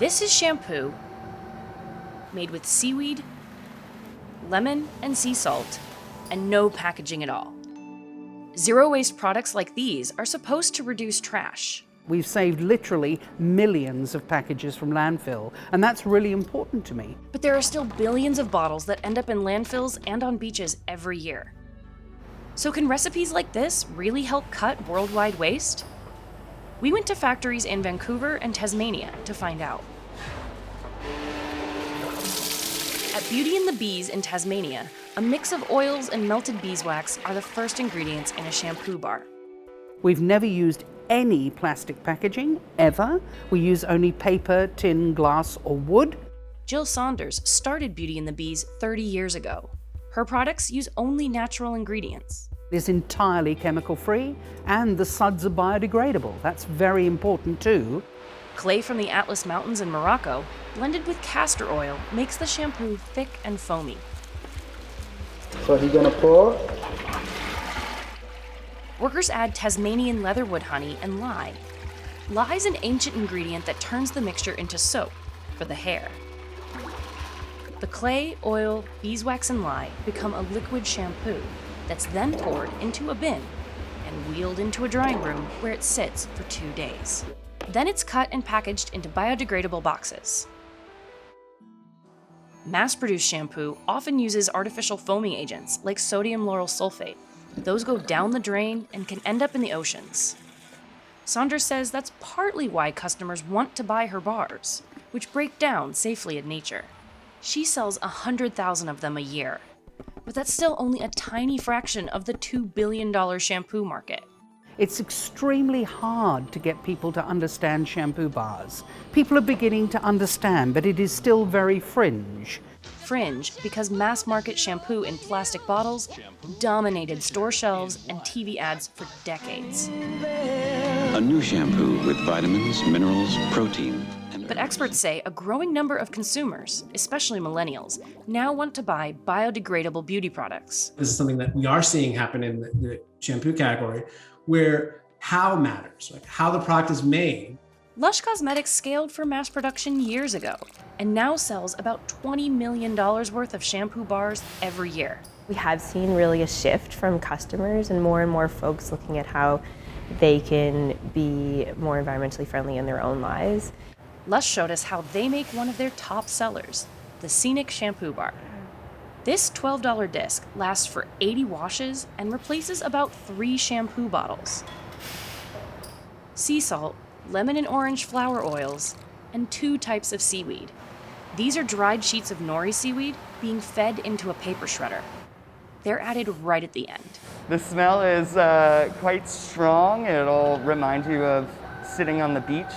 This is shampoo made with seaweed, lemon, and sea salt, and no packaging at all. Zero-waste products like these are supposed to reduce trash. We've saved literally millions of packages from landfill, and that's really important to me. But there are still billions of bottles that end up in landfills and on beaches every year. So can recipes like this really help cut worldwide waste? We went to factories in Vancouver and Tasmania to find out. At Beauty and the Bees in Tasmania, a mix of oils and melted beeswax are the first ingredients in a shampoo bar. We've never used any plastic packaging, ever. We use only paper, tin, glass, or wood. Jill Saunders started Beauty and the Bees 30 years ago. Her products use only natural ingredients. It's entirely chemical-free, and the suds are biodegradable. That's very important too. Clay from the Atlas Mountains in Morocco, blended with castor oil, makes the shampoo thick and foamy. So he's gonna pour. Workers add Tasmanian leatherwood honey and lye. Lye is an ancient ingredient that turns the mixture into soap for the hair. The clay, oil, beeswax, and lye become a liquid shampoo that's then poured into a bin and wheeled into a drying room where it sits for 2 days. Then it's cut and packaged into biodegradable boxes. Mass-produced shampoo often uses artificial foaming agents like sodium lauryl sulfate. Those go down the drain and can end up in the oceans. Saunders says that's partly why customers want to buy her bars, which break down safely in nature. She sells 100,000 of them a year, but that's still only a tiny fraction of the $2 billion shampoo market. It's extremely hard to get people to understand shampoo bars. People are beginning to understand, but it is still very fringe. Fringe because mass-market shampoo in plastic bottles dominated store shelves and TV ads for decades. A new shampoo with vitamins, minerals, protein. But experts say a growing number of consumers, especially millennials, now want to buy biodegradable beauty products. This is something that we are seeing happen in the shampoo category, where how matters, like how the product is made. Lush Cosmetics scaled for mass production years ago and now sells about $20 million worth of shampoo bars every year. We have seen really a shift from customers and more folks looking at how they can be more environmentally friendly in their own lives. Lush showed us how they make one of their top sellers, the Scenic Shampoo Bar. This $12 disc lasts for 80 washes and replaces about 3 shampoo bottles. Sea salt, lemon and orange flower oils, and 2 types of seaweed. These are dried sheets of nori seaweed being fed into a paper shredder. They're added right at the end. The smell is quite strong. It'll remind you of sitting on the beach,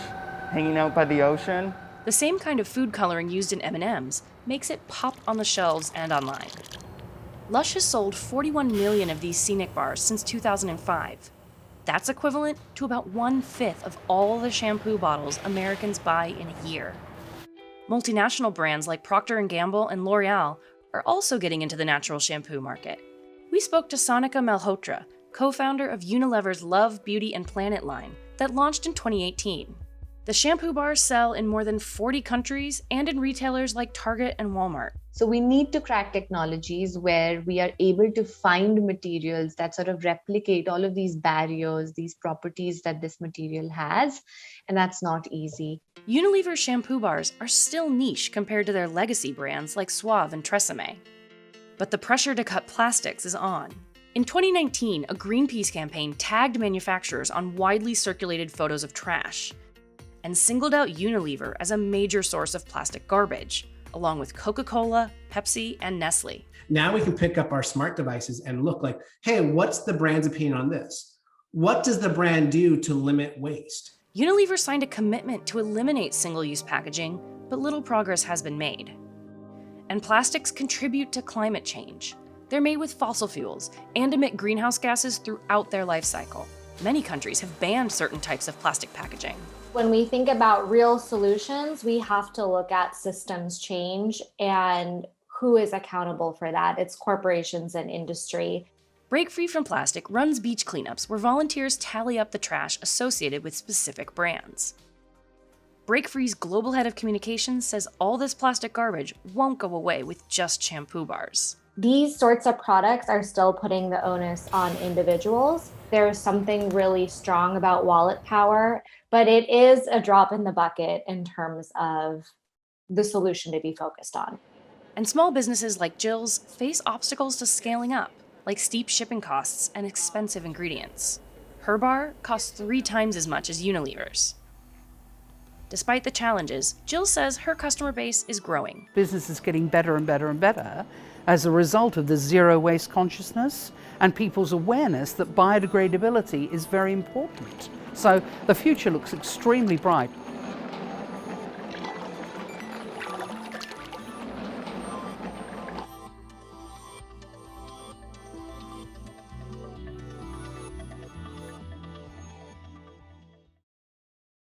hanging out by the ocean. The same kind of food coloring used in M&Ms makes it pop on the shelves and online. Lush has sold 41 million of these Scenic bars since 2005. That's equivalent to about 1/5 of all the shampoo bottles Americans buy in a year. Multinational brands like Procter & Gamble and L'Oreal are also getting into the natural shampoo market. We spoke to Sonika Malhotra, co-founder of Unilever's Love, Beauty and Planet line that launched in 2018. The shampoo bars sell in more than 40 countries and in retailers like Target and Walmart. So we need to crack technologies where we are able to find materials that sort of replicate all of these barriers, these properties that this material has, and that's not easy. Unilever shampoo bars are still niche compared to their legacy brands like Suave and Tresemme. But the pressure to cut plastics is on. In 2019, a Greenpeace campaign tagged manufacturers on widely circulated photos of trash and singled out Unilever as a major source of plastic garbage, along with Coca-Cola, Pepsi, and Nestle. Now we can pick up our smart devices and look like, hey, what's the brand's opinion on this? What does the brand do to limit waste? Unilever signed a commitment to eliminate single-use packaging, but little progress has been made. And plastics contribute to climate change. They're made with fossil fuels and emit greenhouse gases throughout their life cycle. Many countries have banned certain types of plastic packaging. When we think about real solutions, we have to look at systems change and who is accountable for that. It's corporations and industry. Break Free from Plastic runs beach cleanups where volunteers tally up the trash associated with specific brands. Breakfree's global head of communications says all this plastic garbage won't go away with just shampoo bars. These sorts of products are still putting the onus on individuals. There's something really strong about wallet power, but it is a drop in the bucket in terms of the solution to be focused on. And small businesses like Jill's face obstacles to scaling up, like steep shipping costs and expensive ingredients. Her bar costs 3 times as much as Unilever's. Despite the challenges, Jill says her customer base is growing. Business is getting better and better and better as a result of the zero waste consciousness and people's awareness that biodegradability is very important. So the future looks extremely bright.